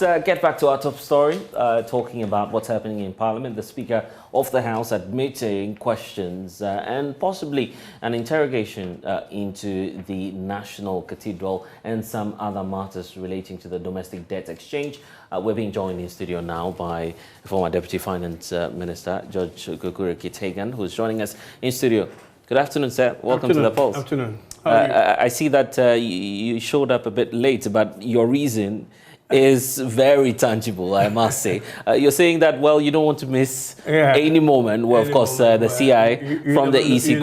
Let's get back to our top story, talking about what's happening in Parliament. The Speaker of the House admitting questions and possibly an interrogation into the National Cathedral and some other matters relating to the domestic debt exchange. We're being joined in studio now by former Deputy Finance Minister, George Kitegan, who's joining us in studio. Good afternoon, sir. Welcome to the Pulse. Afternoon. I see that you showed up a bit late, but your reason is very tangible, I must say. You're saying that, well, you don't want to miss any moment. Well, of course, the CI from the EC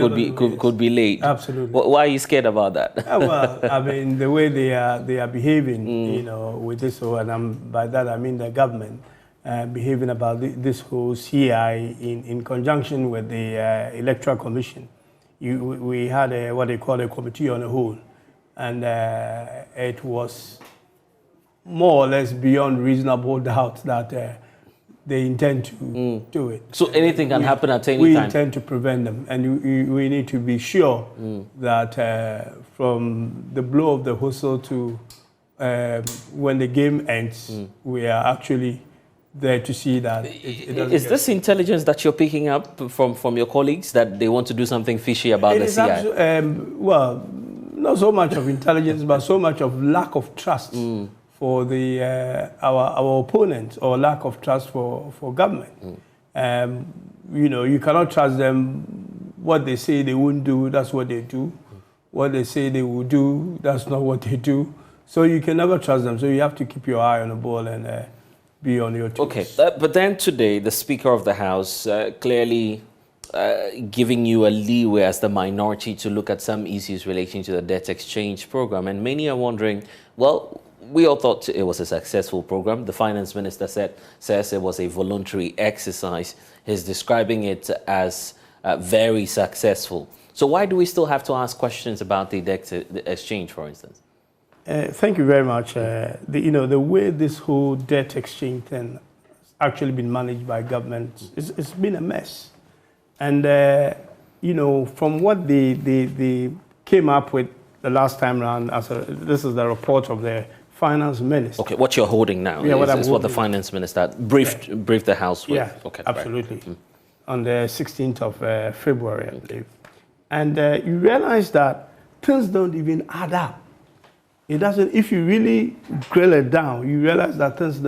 could be late. Absolutely. Why are you scared about that? Well, I mean, the way they are behaving, you know, with this whole, and by that I mean the government behaving about this whole CI in conjunction with the Electoral Commission. We had what they call a committee on the whole, and it was more or less beyond reasonable doubt that they intend to do it. So anything can happen at any time? We intend to prevent them, and we need to be sure that from the blow of the whistle to when the game ends, we are actually there to see that it doesn't. Is this intelligence that you're picking up from your colleagues that they want to do something fishy about the CI? Well, not so much of intelligence, but so much of lack of trust for our opponents, or lack of trust for government. You know, you cannot trust them. What they say they won't do, that's what they do. What they say they will do, that's not what they do. So you can never trust them. So you have to keep your eye on the ball and be on your toes. Okay, but then today, the Speaker of the House clearly giving you a leeway as the minority to look at some issues relating to the debt exchange program. And many are wondering, well, we all thought it was a successful program. The Finance Minister says it was a voluntary exercise. He's describing it as very successful. So why do we still have to ask questions about the debt exchange, for instance? Thank you very much. The way this whole debt exchange thing has actually been managed by government, it's been a mess. And, you know, from what they came up with the last time around, this is the report of the Finance Minister. Okay, what you're holding now is what the Finance Minister briefed the House with. Yeah, okay, absolutely. Right. On the 16th of February, I believe. And you realize that things don't even add up. It doesn't. If you really drill it down, you realize that things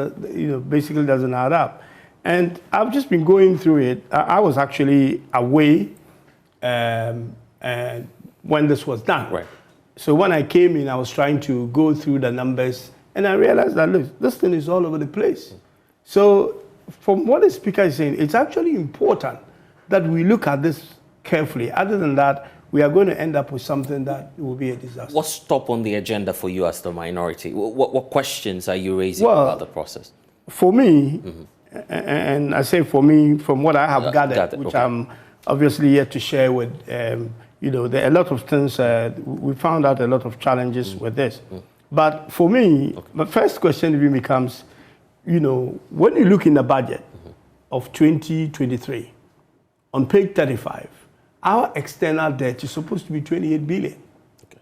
basically doesn't add up. And I've just been going through it. I was actually away and when this was done. Right. So when I came in, I was trying to go through the numbers, and I realized that, look, this thing is all over the place. So from what the Speaker is saying, it's actually important that we look at this carefully. Other than that, we are going to end up with something that will be a disaster. What's top on the agenda for you as the minority? What questions are you raising about the process? For me, and I say for me, from what I have gathered, which I'm obviously yet to share with, there are a lot of things, we found out a lot of challenges with this. But for me, the first question even becomes, when you look in the budget of 2023, on page 35, our external debt is supposed to be 28 billion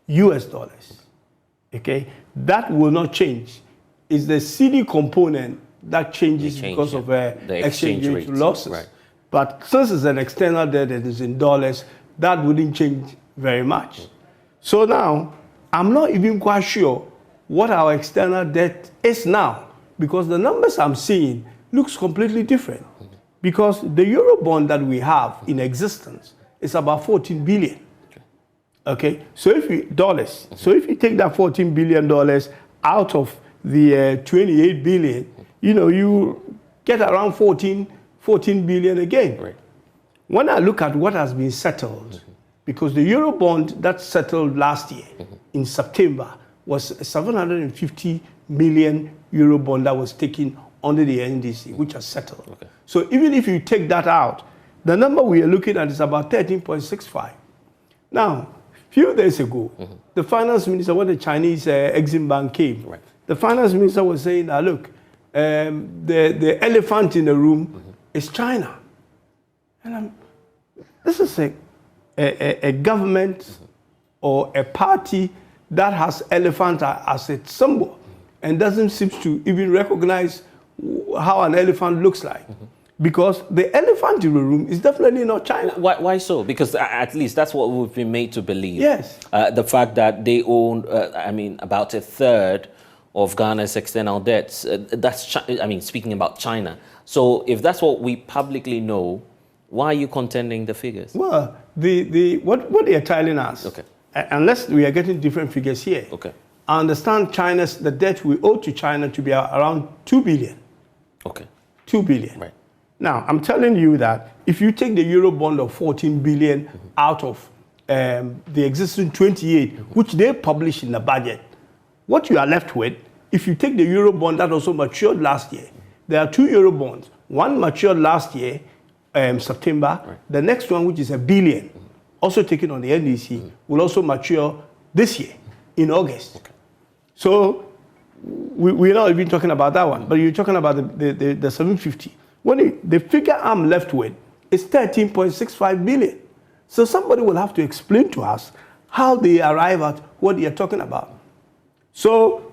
US dollars. Okay, that will not change. It's the CD component that changes because of the exchange rate losses. Right. But since it's an external debt that is in dollars, that wouldn't change very much. So now, I'm not even quite sure what our external debt is now, because the numbers I'm seeing looks completely different. Because the Eurobond that we have in existence is about 14 billion. Okay, so if you take that $14 billion out of the 28 billion, you get around 14 billion again. Right. When I look at what has been settled, because the Eurobond that settled last year in September was a 750 million Eurobond that was taken under the NDC, which has settled. Okay. So even if you take that out, the number we are looking at is about 13.65. Now, a few days ago, the Finance Minister, when the Chinese Exim Bank came, the Finance Minister was saying that, look, the elephant in the room is China. And this is a government or a party that has elephant as its symbol. and doesn't seem to even recognize how an elephant looks like. Because the elephant in the room is definitely not China. Why so? Because at least that's what we've been made to believe. Yes. The fact that they own, about a third of Ghana's external debts. Speaking about China. So if that's what we publicly know, why are you contending the figures? Well, what they are telling us, okay, unless we are getting different figures here, okay, I understand the debt we owe to China to be around 2 billion. Okay. 2 billion. Right. Now, I'm telling you that if you take the Euro bond of 14 billion out of the existing 28, which they publish in the budget, what you are left with, if you take the Euro bond that also matured last year, there are 2 Euro bonds. One matured last year, September. Right. The next one, which is $1 billion, also taken on the NDC, will also mature this year in August. Okay. So we're not even talking about that one, but you're talking about the 750. The figure I'm left with is 13.65 billion. So somebody will have to explain to us how they arrive at what they are talking about. So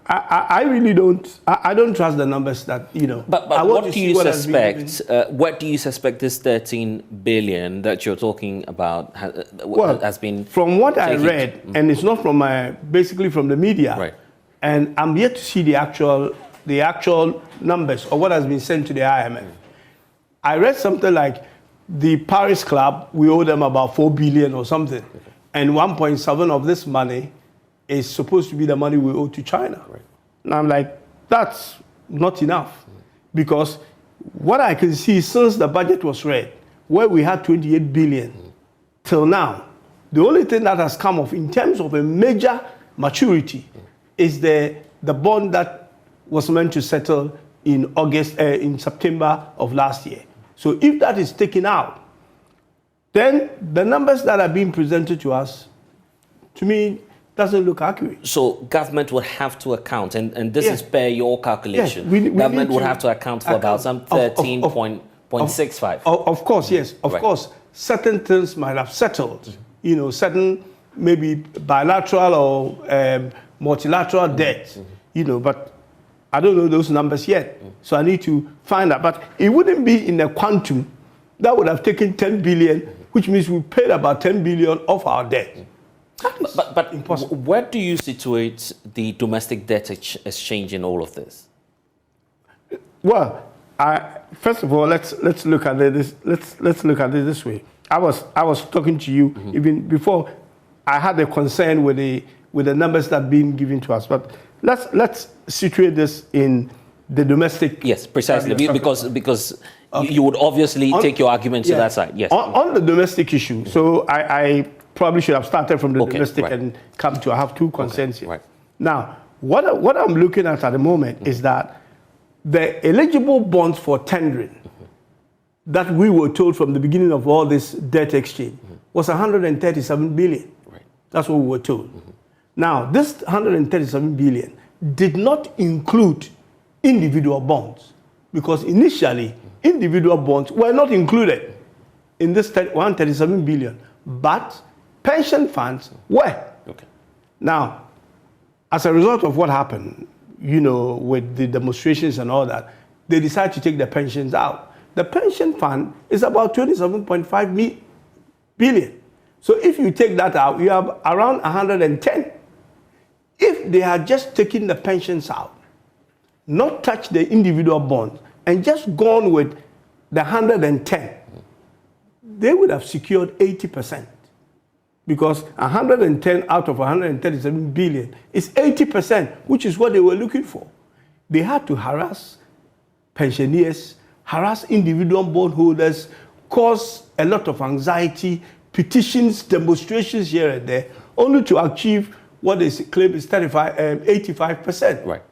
I really don't. I don't trust the numbers that But what do you suspect? What do you suspect this 13 billion that you're talking about has been? From what I read, and it's not from basically from the media, right? And I'm yet to see the actual numbers or what has been sent to the IMF. I read something like the Paris Club, we owe them about 4 billion or something, and 1.7 of this money is supposed to be the money we owe to China. Right. And I'm like, that's not enough. Because what I can see since the budget was read, where we had 28 billion till now, the only thing that has come off in terms of a major maturity is the bond that was meant to settle in September of last year. So if that is taken out, then the numbers that are being presented to us, to me, doesn't look accurate. So government would have to account, and this is per your calculation. Yes, government would have to account for about some 13.65. Of course, yes. Of course, certain things might have settled. Certain maybe bilateral or multilateral debt. But I don't know those numbers yet. So I need to find out. But it wouldn't be in a quantum that would have taken 10 billion, which means we paid about 10 billion of our debt. But where do you situate the domestic debt exchange in all of this? Well, first of all, let's look at this. Let's look at it this way. I was talking to you even before. I had a concern with the numbers that are being given to us. But let's situate this in the domestic. Yes, precisely, because okay, you would obviously take your argument to that side. Yes. On the domestic issue, so I probably should have started from the domestic and come to. I have two concerns here. Right. Now, what I'm looking at the moment is that the eligible bonds for tendering that we were told from the beginning of all this debt exchange was 137 billion. Right. That's what we were told. Now, this 137 billion did not include individual bonds because initially individual bonds were not included in this 137 billion, but pension funds were. Okay. Now, as a result of what happened, with the demonstrations and all that, they decided to take the pensions out. The pension fund is about 27.5 billion. So if you take that out, you have around 110. If they had just taken the pensions out, not touched the individual bonds, and just gone with the 110, they would have secured 80%. Because 110 out of 137 billion is 80%, which is what they were looking for. They had to harass pensioners, harass individual bondholders, cause a lot of anxiety, petitions, demonstrations here and there, only to achieve what they claim is 85%. Right.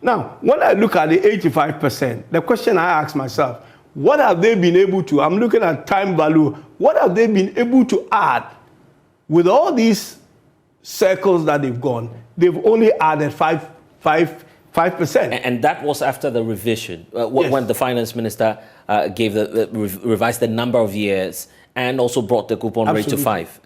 Now, when I look at the 85%, the question I ask myself, what have they been able to, I'm looking at time value, what have they been able to add? With all these circles that they've gone, they've only added 5%. And that was after the revision, when the finance minister revised the number of years and also brought the coupon rate to 5,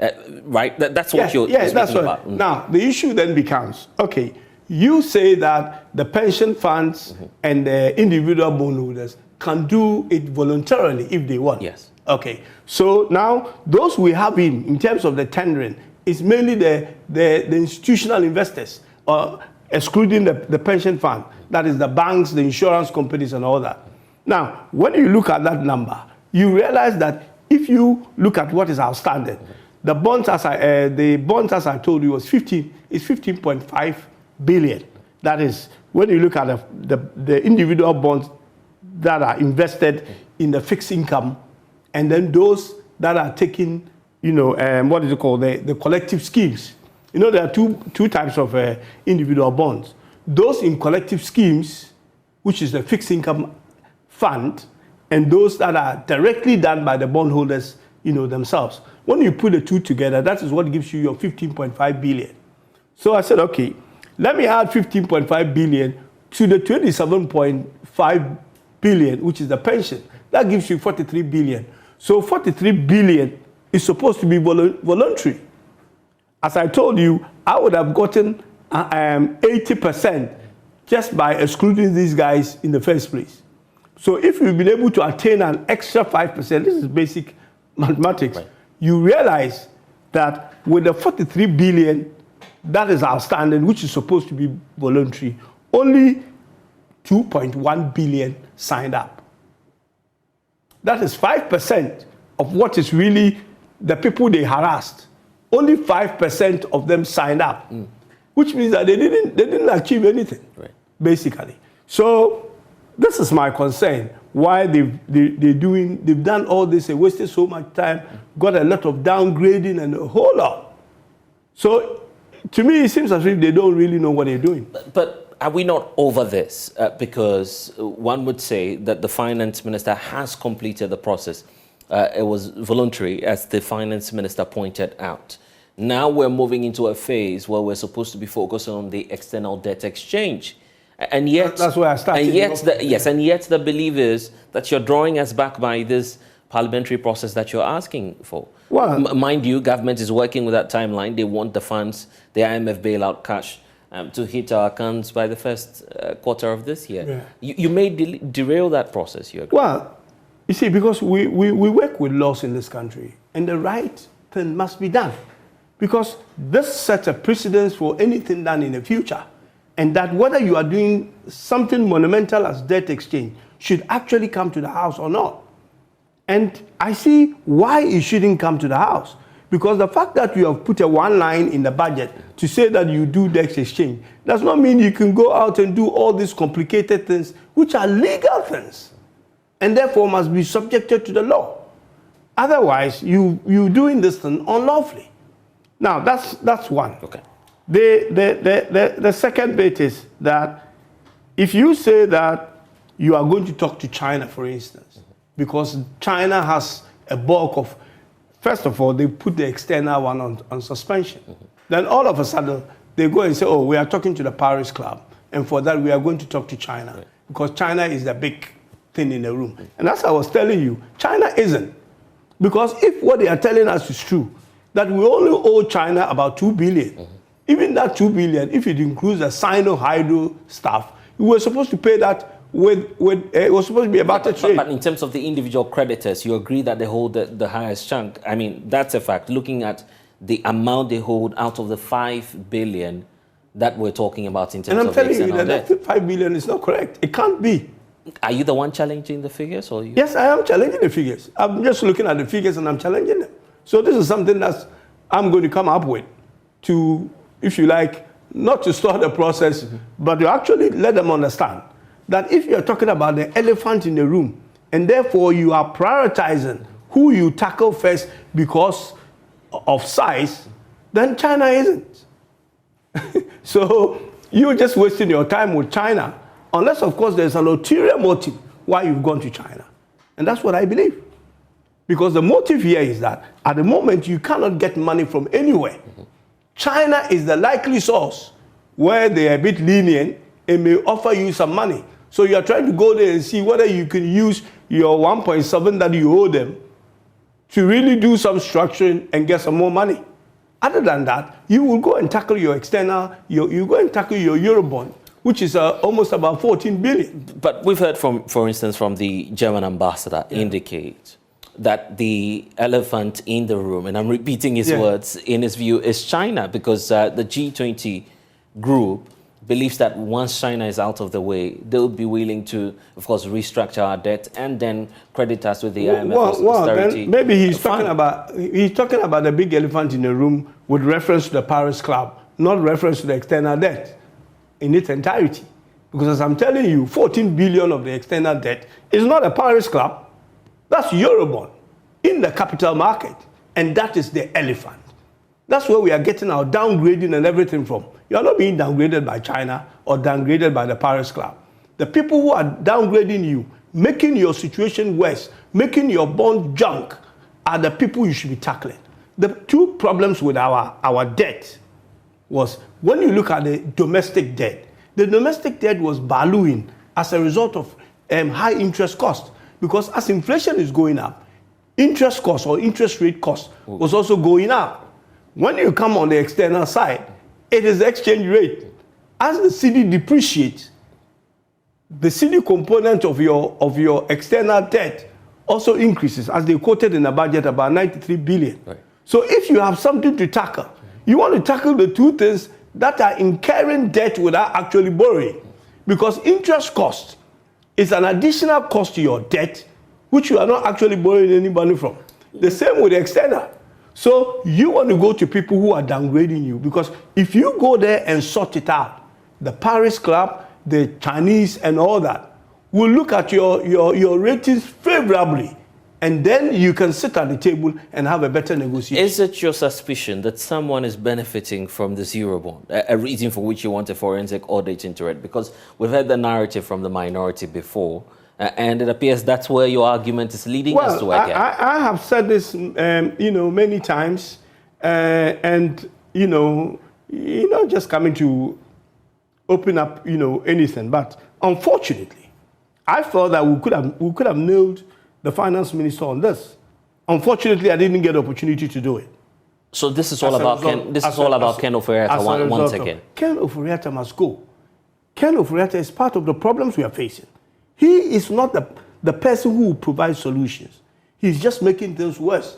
right? That's what you're speaking about. Now, the issue then becomes, okay, you say that the pension funds and the individual bondholders can do it voluntarily if they want. Yes. Okay. So now those we have in terms of the tendering is mainly the institutional investors, excluding the pension fund. That is the banks, the insurance companies, and all that. Now, when you look at that number, you realize that if you look at what is outstanding, the bonds, as I told you, is 15.5 billion. That is, when you look at the individual bonds that are invested in the fixed income, and then those that are taking, what is it called, the collective schemes. There are two types of individual bonds. Those in collective schemes, which is the fixed income fund, and those that are directly done by the bondholders, themselves. When you put the two together, that is what gives you your 15.5 billion. So I said, okay, let me add 15.5 billion to the 27.5 billion, which is the pension. That gives you 43 billion. So 43 billion is supposed to be voluntary. As I told you, I would have gotten 80% just by excluding these guys in the first place. So if you've been able to attain an extra 5%, this is basic mathematics, right. You realize that with the 43 billion that is outstanding, which is supposed to be voluntary, only 2.1 billion signed up. That is 5% of what is really the people they harassed. Only 5% of them signed up, which means that they didn't achieve anything, right. Basically. So this is my concern. Why they've done all this, they wasted so much time, got a lot of downgrading and a whole lot. So to me, it seems as if they don't really know what they're doing. But are we not over this? Because one would say that the finance minister has completed the process. It was voluntary, as the finance minister pointed out. Now we're moving into a phase where we're supposed to be focusing on the external debt exchange. And yet, that's where I started. And yet the belief is that you're drawing us back by this parliamentary process that you're asking for. Well, mind you, government is working with that timeline. They want the funds, the IMF bailout cash, to hit our accounts by the first quarter of this year. Yeah. You may derail that process. You agree? Well, you see, because we work with laws in this country, and the right thing must be done. Because this sets a precedence for anything done in the future. And that whether you are doing something monumental as debt exchange should actually come to the House or not. And I see why it shouldn't come to the House. Because the fact that you have put a one line in the budget to say that you do debt exchange does not mean you can go out and do all these complicated things, which are legal things, and therefore must be subjected to the law. Otherwise, you're doing this thing unlawfully. Now, that's one. Okay. The second bit is that if you say that you are going to talk to China, for instance, because China has a bulk of, first of all, they put the external one on suspension. Then all of a sudden, they go and say, oh, we are talking to the Paris Club, and for that, we are going to talk to China, right. Because China is the big thing in the room. And as I was telling you, China isn't. Because if what they are telling us is true, that we only owe China about 2 billion. Even that 2 billion, if it includes the Sino-Hydro stuff, we were supposed to pay that it was supposed to be about a trade. But in terms of the individual creditors, you agree that they hold the highest chunk. I mean, that's a fact. Looking at the amount they hold out of the 5 billion that we're talking about in terms of the external debt. And I'm telling you that 5 billion is not correct. It can't be. Are you the one challenging the figures? Or you? Yes, I am challenging the figures. I'm just looking at the figures and I'm challenging them. So this is something that I'm going to come up with to, if you like, not to start the process, but to actually let them understand that if you're talking about the elephant in the room, and therefore you are prioritizing who you tackle first because of size, then China isn't. So you're just wasting your time with China, unless, of course, there's an ulterior motive why you've gone to China. And that's what I believe. Because the motive here is that at the moment you cannot get money from anywhere. China is the likely source where they are a bit lenient and may offer you some money. So you are trying to go there and see whether you can use your 1.7 that you owe them to really do some structuring and get some more money. Other than that, you will go and tackle your external, you go and tackle your Eurobond, which is almost about 14 billion. But we've heard for instance, from the German ambassador indicate that the elephant in the room, and I'm repeating his words, in his view, is China, because the G20 group believes that once China is out of the way, they'll be willing to, of course, restructure our debt and then credit us with the IMF austerity. Then maybe he's talking about the big elephant in the room with reference to the Paris Club, not reference to the external debt in its entirety. Because as I'm telling you, 14 billion of the external debt is not a Paris Club. That's Eurobond in the capital market. And that is the elephant. That's where we are getting our downgrading and everything from. You are not being downgraded by China or downgraded by the Paris Club. The people who are downgrading you, making your situation worse, making your bond junk, are the people you should be tackling. The two problems with our debt was, when you look at the domestic debt was ballooning as a result of high interest cost. Because as inflation is going up, interest cost or interest rate cost was also going up. When you come on the external side, it is the exchange rate. As the cedi depreciates, the cedi component of your external debt also increases, as they quoted in the budget, about 93 billion. Right. So if you have something to tackle, you want to tackle the two things that are incurring debt without actually borrowing. Because interest cost is an additional cost to your debt, which you are not actually borrowing any money from. The same with the external. So you want to go to people who are downgrading you, because if you go there and sort it out, the Paris Club, the Chinese and all that will look at your ratings favorably, and then you can sit at the table and have a better negotiation. Is it your suspicion that someone is benefiting from this Eurobond, a reason for which you want a forensic audit into it? Because we've heard the narrative from the minority before, and it appears that's where your argument is leading us to again. I have said this, many times, and just coming to open up, anything. But unfortunately, I felt that we could have nailed the finance minister on this. Unfortunately, I didn't get the opportunity to do it. So this is all about Ken Ofori-Atta once again. Ken Ofori-Atta must go. Ken Ofori-Atta is part of the problems we are facing. He is not the person who will provide solutions. He's just making things worse.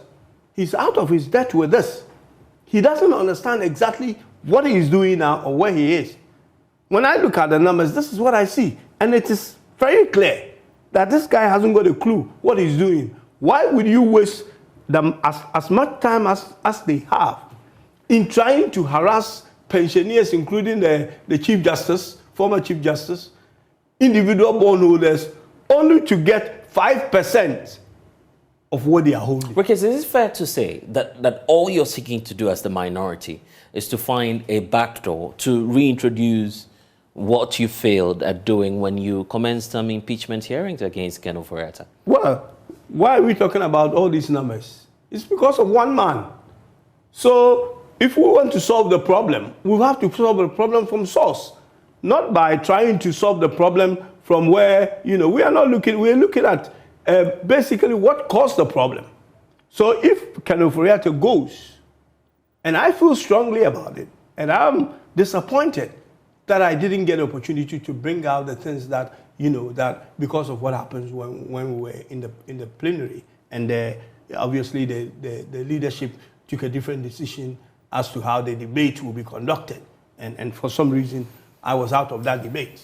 He's out of his depth with this. He doesn't understand exactly what he is doing now or where he is. When I look at the numbers, this is what I see. And it is very clear that this guy hasn't got a clue what he's doing. Why would you waste them as much time as they have in trying to harass pensioners, including the Chief Justice, former Chief Justice, individual bondholders, only to get 5% of what they are holding? Because is it fair to say that all you're seeking to do as the minority is to find a backdoor to reintroduce what you failed at doing when you commenced some impeachment hearings against Ken Ofori-Atta? Well, why are we talking about all these numbers? It's because of one man. So if we want to solve the problem, we have to solve the problem from source, not by trying to solve the problem from where, we are not looking, we're looking at basically what caused the problem. So if Ken Ofori-Atta goes, and I feel strongly about it, and I'm disappointed that I didn't get the opportunity to bring out the things that, that because of what happens when we were in the plenary, and obviously the leadership took a different decision as to how the debate will be conducted. And for some reason, I was out of that debate.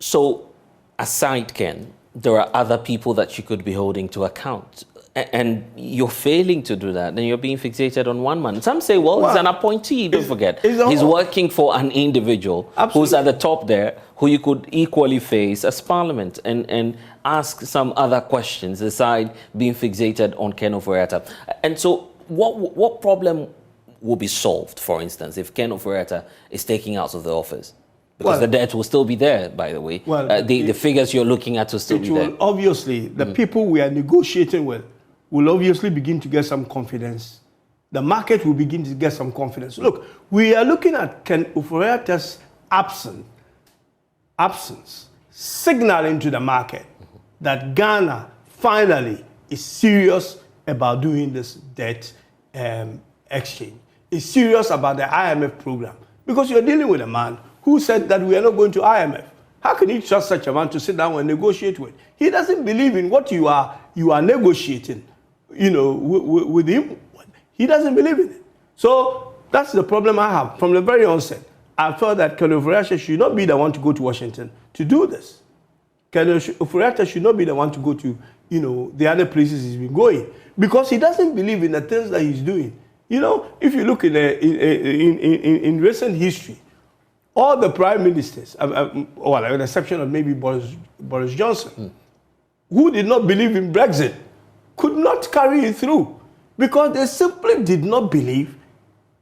So, aside Ken, there are other people that you could be holding to account. And you're failing to do that, then you're being fixated on one man. Some say, well, he's an appointee, don't forget. He's working for an individual who's at the top there, who you could equally face as Parliament and ask some other questions aside being fixated on Ken Ofori-Atta. And so what problem will be solved, for instance, if Ken Ofori-Atta is taken out of the office? Because the debt will still be there, by the way. The figures you're looking at will still be there. Obviously, the people we are negotiating with will obviously begin to get some confidence. The market will begin to get some confidence. Look, we are looking at Ken Ofori-Atta's absence, signaling to the market that Ghana finally is serious about doing this debt exchange. is serious about the IMF program. Because you're dealing with a man who said that we are not going to IMF. How can you trust such a man to sit down and negotiate with? He doesn't believe in what you are negotiating, with him. He doesn't believe in it. So that's the problem I have. From the very onset, I felt that Ken Ofori-Atta should not be the one to go to Washington to do this. Ken Ofori-Atta should not be the one to go to, the other places he's been going. Because he doesn't believe in the things that he's doing. If you look in recent history, all the prime ministers, with the exception of maybe Boris Johnson, who did not believe in Brexit, could not carry it through because they simply did not believe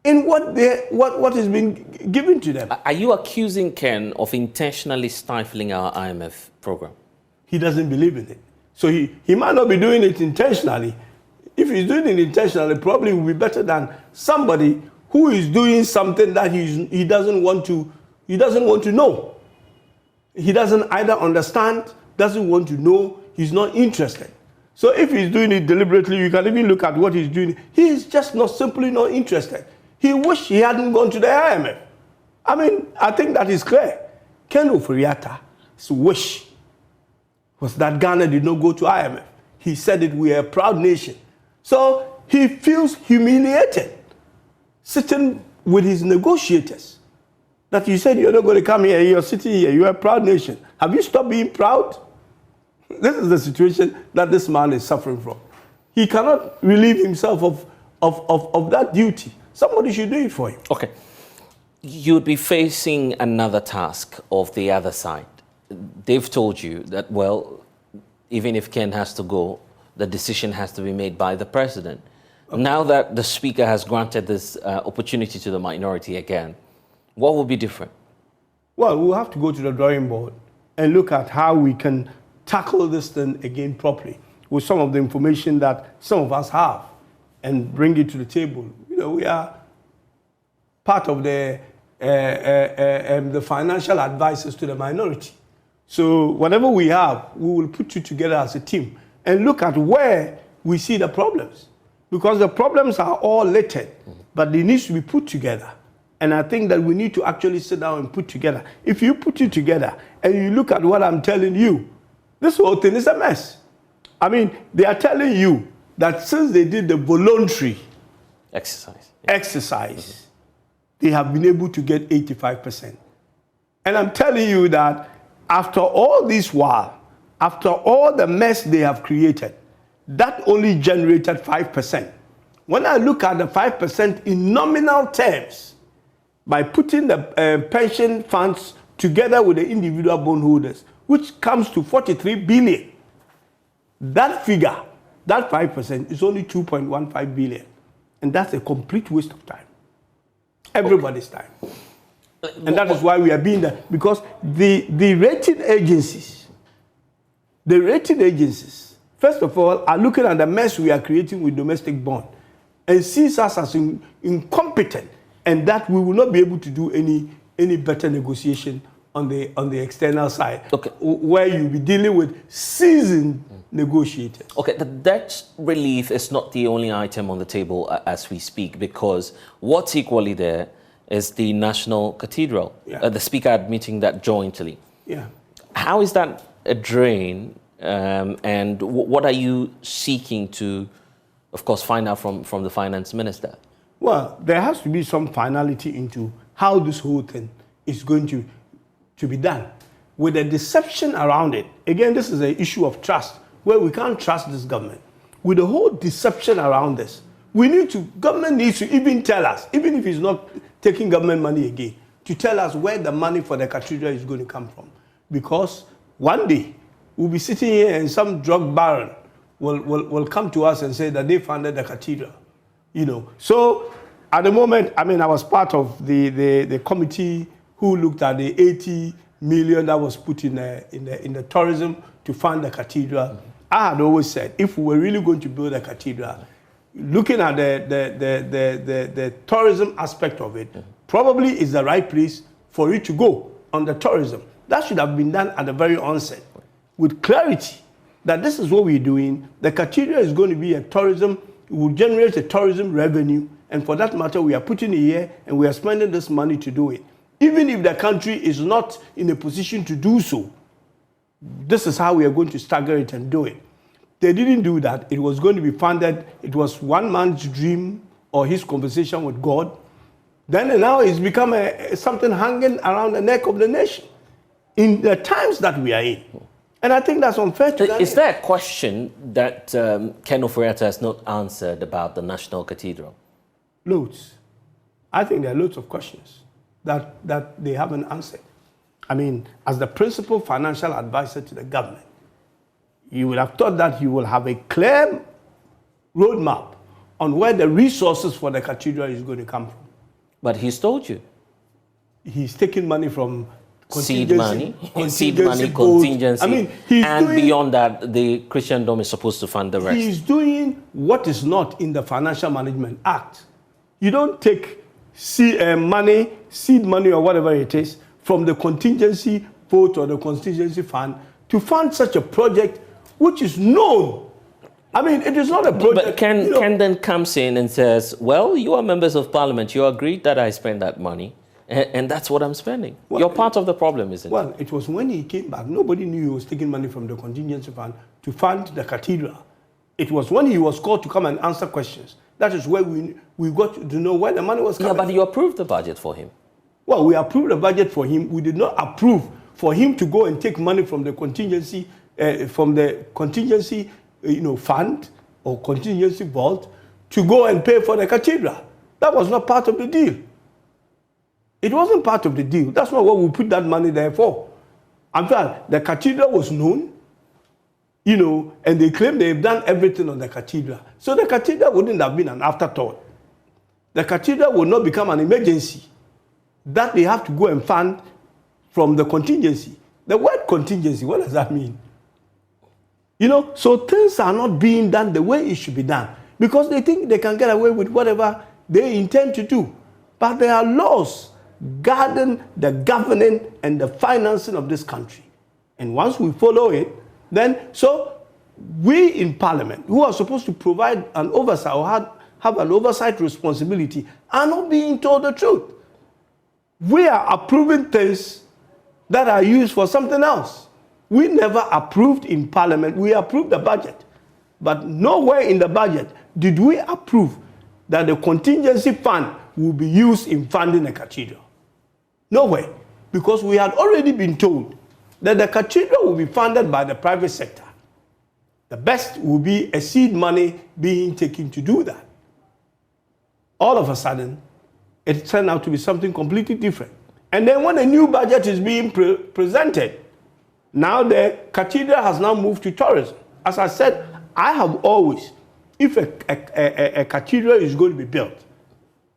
in what has been given to them. Are you accusing Ken of intentionally stifling our IMF program? He doesn't believe in it. So he might not be doing it intentionally. If he's doing it intentionally, probably will be better than somebody who is doing something that he doesn't want to know. He doesn't either understand, doesn't want to know, he's not interested. So if he's doing it deliberately, you can even look at what he's doing. He is just simply not interested. He wished he hadn't gone to the IMF. I think that is clear. Ken Ofori-Atta's wish was that Ghana did not go to IMF. He said it, we are a proud nation. So he feels humiliated sitting with his negotiators. That you said you're not going to come here, you're sitting here, you're a proud nation. Have you stopped being proud? This is the situation that this man is suffering from. He cannot relieve himself of that duty. Somebody should do it for him. Okay. You'd be facing another task of the other side. They've told you that, well, even if Ken has to go, the decision has to be made by the president. Okay. Now that the speaker has granted this opportunity to the minority again, what will be different? Well, we'll have to go to the drawing board and look at how we can tackle this thing again properly with some of the information that some of us have and bring it to the table. We are part of the financial advisors to the minority. So whatever we have, we will put it together as a team and look at where we see the problems. Because the problems are all littered, but they need to be put together. And I think that we need to actually sit down and put together. If you put it together and you look at what I'm telling you, this whole thing is a mess. They are telling you that since they did the voluntary exercise, they have been able to get 85%. And I'm telling you that after all this while, after all the mess they have created, that only generated 5%. When I look at the 5% in nominal terms, by putting the pension funds together with the individual bondholders, which comes to 43 billion, that figure, that 5% is only 2.15 billion. And that's a complete waste of time. Everybody's time. And that is why we are being there. Because the rating agencies, first of all, are looking at the mess we are creating with domestic bond and sees us as incompetent, and that we will not be able to do any better negotiation on the external side, okay, where you'll be dealing with seasoned negotiators. Okay, the debt relief is not the only item on the table as we speak, because what's equally there is the National Cathedral. Yeah. The Speaker admitting that jointly. Yeah. How is that a drain, and what are you seeking to, of course, find out from the Finance Minister? Well, there has to be some finality into how this whole thing is going to be done. With the deception around it, again, this is an issue of trust, where we can't trust this government. With the whole deception around this, government needs to even tell us, even if it's not taking government money again, to tell us where the money for the cathedral is going to come from. Because one day, we'll be sitting here and some drug baron will come to us and say that they funded the cathedral. So at the moment, I was part of the committee who looked at the 80 million that was put in the tourism to fund the cathedral. Mm-hmm. I had always said, if we were really going to build a cathedral, looking at the tourism aspect of it, mm-hmm, probably is the right place for it to go on the tourism. That should have been done at the very onset with clarity that this is what we're doing. The cathedral is going to be a tourism, it will generate a tourism revenue, and for that matter, we are putting it here and we are spending this money to do it. Even if the country is not in a position to do so, this is how we are going to stagger it and do it. They didn't do that. It was going to be funded. It was one man's dream or his conversation with God. Then and now it's become something hanging around the neck of the nation in the times that we are in. And I think that's unfair to Is there a question that Ken Ofori-Atta has not answered about the National Cathedral? Loads. I think there are loads of questions that they haven't answered. I mean, as the principal financial advisor to the government, you would have thought that you will have a clear roadmap on where the resources for the cathedral is going to come from. But he's told you. He's taking money from seed money, contingency. I mean, beyond that, the Christendom is supposed to fund the rest. He's doing what is not in the Financial Management Act. You don't take seed money or whatever it is from the contingency vote or the contingency fund to fund such a project which is known. I mean, it is not a project. But Ken then comes in and says, well, you are members of parliament. You agreed that I spend that money. And that's what I'm spending. Well, you're part of the problem, isn't it? Well, it was when he came back. Nobody knew he was taking money from the contingency fund to fund the cathedral. It was when he was called to come and answer questions. That is where we got to know where the money was coming. Yeah, but you approved the budget for him. Well, we approved the budget for him. We did not approve for him to go and take money from the contingency fund or contingency vault to go and pay for the cathedral. That was not part of the deal. It wasn't part of the deal. That's not what we put that money there for. In fact, the cathedral was known, and they claim they've done everything on the cathedral. So the cathedral wouldn't have been an afterthought. The cathedral would not become an emergency that they have to go and fund from the contingency. The word contingency, what does that mean? So things are not being done the way it should be done because they think they can get away with whatever they intend to do. But there are laws guarding the governing and the financing of this country. And once we follow it, so we in Parliament, who are supposed to provide an oversight or have an oversight responsibility, are not being told the truth. We are approving things that are used for something else. We never approved in Parliament. We approved the budget. But nowhere in the budget did we approve that the contingency fund will be used in funding a cathedral. Nowhere. Because we had already been told that the cathedral will be funded by the private sector. The best will be a seed money being taken to do that. All of a sudden, it turned out to be something completely different. And then when a new budget is being presented, now the cathedral has now moved to tourism. As I said, I have always, if a cathedral is going to be built,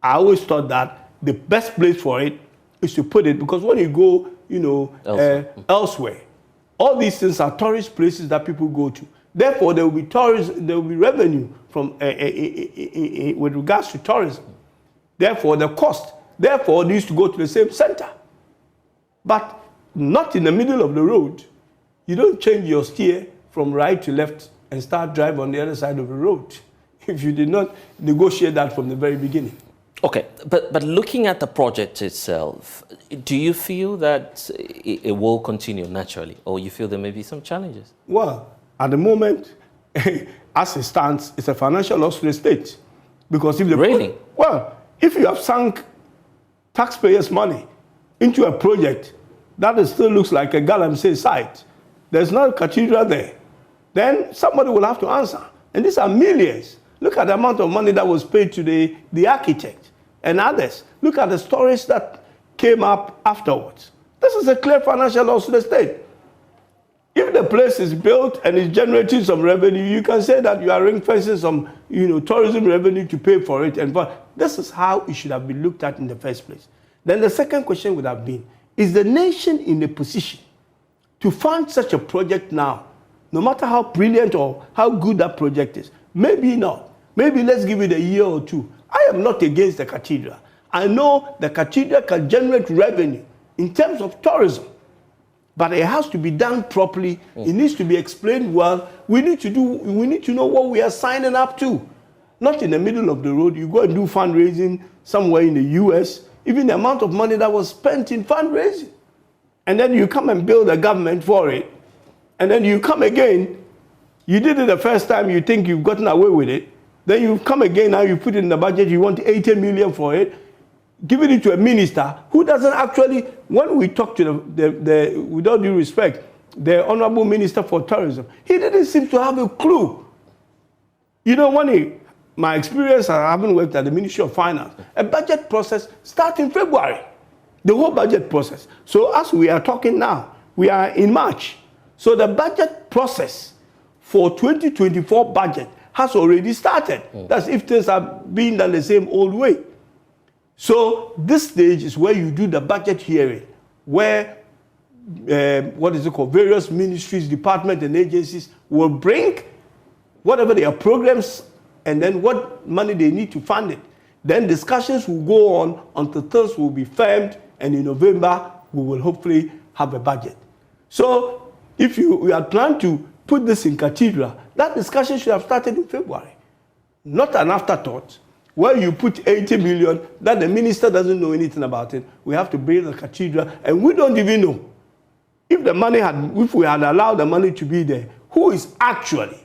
I always thought that the best place for it is to put it, because when you go, elsewhere, all these things are tourist places that people go to. Therefore, there will be tourism, there will be revenue from with regards to tourism. Therefore, the cost, needs to go to the same center. But not in the middle of the road. You don't change your steer from right to left and start driving on the other side of the road if you did not negotiate that from the very beginning. Okay, but looking at the project itself, do you feel that it will continue naturally, or you feel there may be some challenges? Well, at the moment, as it stands, it's a financial loss to the state. Because if if you have sunk taxpayers' money into a project that still looks like a Galamsey site, there's no cathedral there, then somebody will have to answer. And these are millions. Look at the amount of money that was paid to the architect and others. Look at the stories that came up afterwards. This is a clear financial loss to the state. If the place is built and is generating some revenue, you can say that you are ring-fencing some, tourism revenue to pay for it. But this is how it should have been looked at in the first place. Then the second question would have been, is the nation in a position to fund such a project now, no matter how brilliant or how good that project is? Maybe not. Maybe let's give it a year or two. I am not against the cathedral. I know the cathedral can generate revenue in terms of tourism. But it has to be done properly. It needs to be explained well. We need to know what we are signing up to. not in the middle of the road. You go and do fundraising somewhere in the US, even the amount of money that was spent in fundraising. And then you come and build a government for it. And then you come again, you did it the first time, you think you've gotten away with it. Then you come again, now you put it in the budget, you want 80 million for it, giving it to a minister who doesn't actually, when we talk to with all due respect, the Honorable Minister for Tourism, he didn't seem to have a clue. You know, my experience, I haven't worked at the Ministry of Finance, a budget process starts in February, the whole budget process. So as we are talking now, we are in March. So the budget process for 2024 budget has already started. That's if things are being done the same old way. So this stage is where you do the budget hearing, where various ministries, departments, and agencies will bring whatever their programs and then what money they need to fund it. Then discussions will go on until things will be firmed, and in November we will hopefully have a budget. So if we are planning to put this in Cathedral, that discussion should have started in February. Not an afterthought, where you put 80 million, that the minister doesn't know anything about it. We have to build a cathedral, and we don't even know if we had allowed the money to be there, who is actually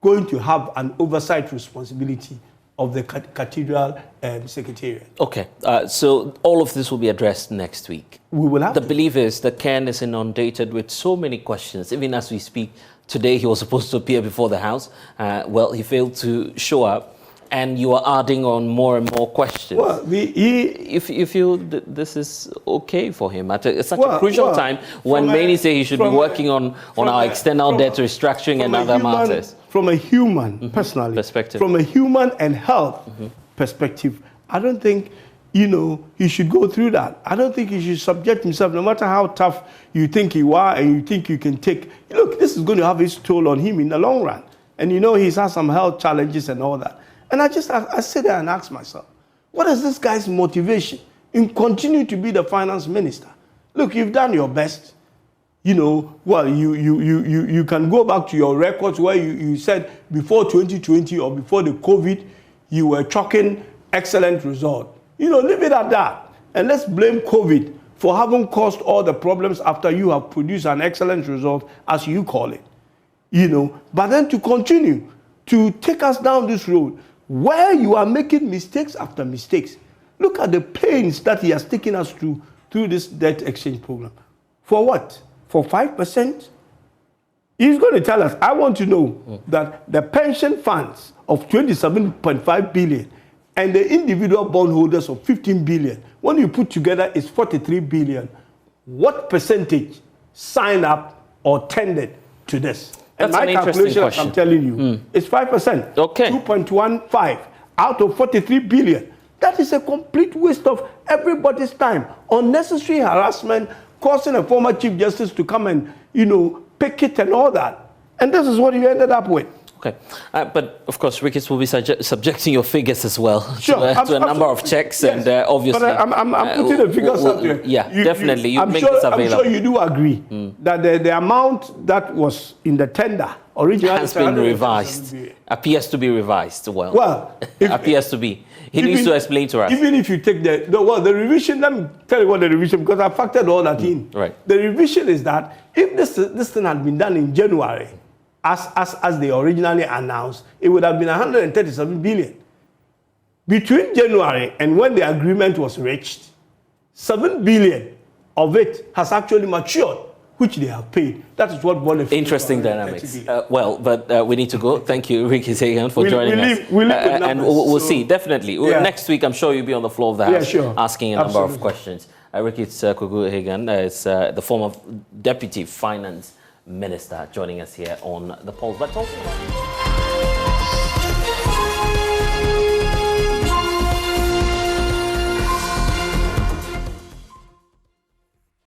going to have an oversight responsibility of the Cathedral Secretariat. Okay, so all of this will be addressed next week. We will have The belief is that Ken is inundated with so many questions. Even as we speak, today he was supposed to appear before the House. Well, he failed to show up. And you are adding on more and more questions. Well, if you feel that this is okay for him at such a crucial time when many say he should be working on our external debt restructuring and other matters. From a human, personally, perspective. From a human and health perspective, I don't think, he should go through that. I don't think he should subject himself, no matter how tough you think you are and you think you can take. Look, this is going to have its toll on him in the long run. And he's had some health challenges and all that. And I sit there and ask myself, what is this guy's motivation in continuing to be the finance minister? Look, you've done your best. You can go back to your records where you said before 2020 or before the COVID, you were chalking excellent result. Leave it at that. And let's blame COVID for having caused all the problems after you have produced an excellent result, as you call it. But then to continue to take us down this road, where you are making mistakes after mistakes. Look at the pains that he has taken us through this debt exchange program. For what? For 5%? He's going to tell us, I want to know that the pension funds of 27.5 billion and the individual bondholders of 15 billion, when you put together, is 43 billion. What percentage signed up or tendered to this? And That's my calculation, I'm telling you, is 5%. Okay. 2.15 out of 43 billion. That is a complete waste of everybody's time. Unnecessary harassment, causing a former Chief Justice to come and, pick it and all that. And this is what you ended up with. Okay. But, of course, Ricketts will be subjecting your figures as well to a number of checks. Yes. And obviously... But I'm putting the figures up there. Yeah, definitely. You make this available. I'm sure you do agree that the amount that was in the tender originally... has been revised. Appears to be revised. Well, appears to be. He needs to explain to us. Even if you take the revision, let me tell you what the revision, because I factored all that in. Right. The revision is that if this thing had been done in January, as they originally announced, it would have been 137 billion. Between January and when the agreement was reached, 7 billion of it has actually matured, which they have paid. That is what brought the interesting dynamics. But we need to go. Thank you, Ricky Sagan, for joining us. And we'll see, definitely. Yeah. Next week, I'm sure you'll be on the floor of the House asking a number of questions. Ricky Hagan is the former Deputy Finance Minister, joining us here on The Pulse. But also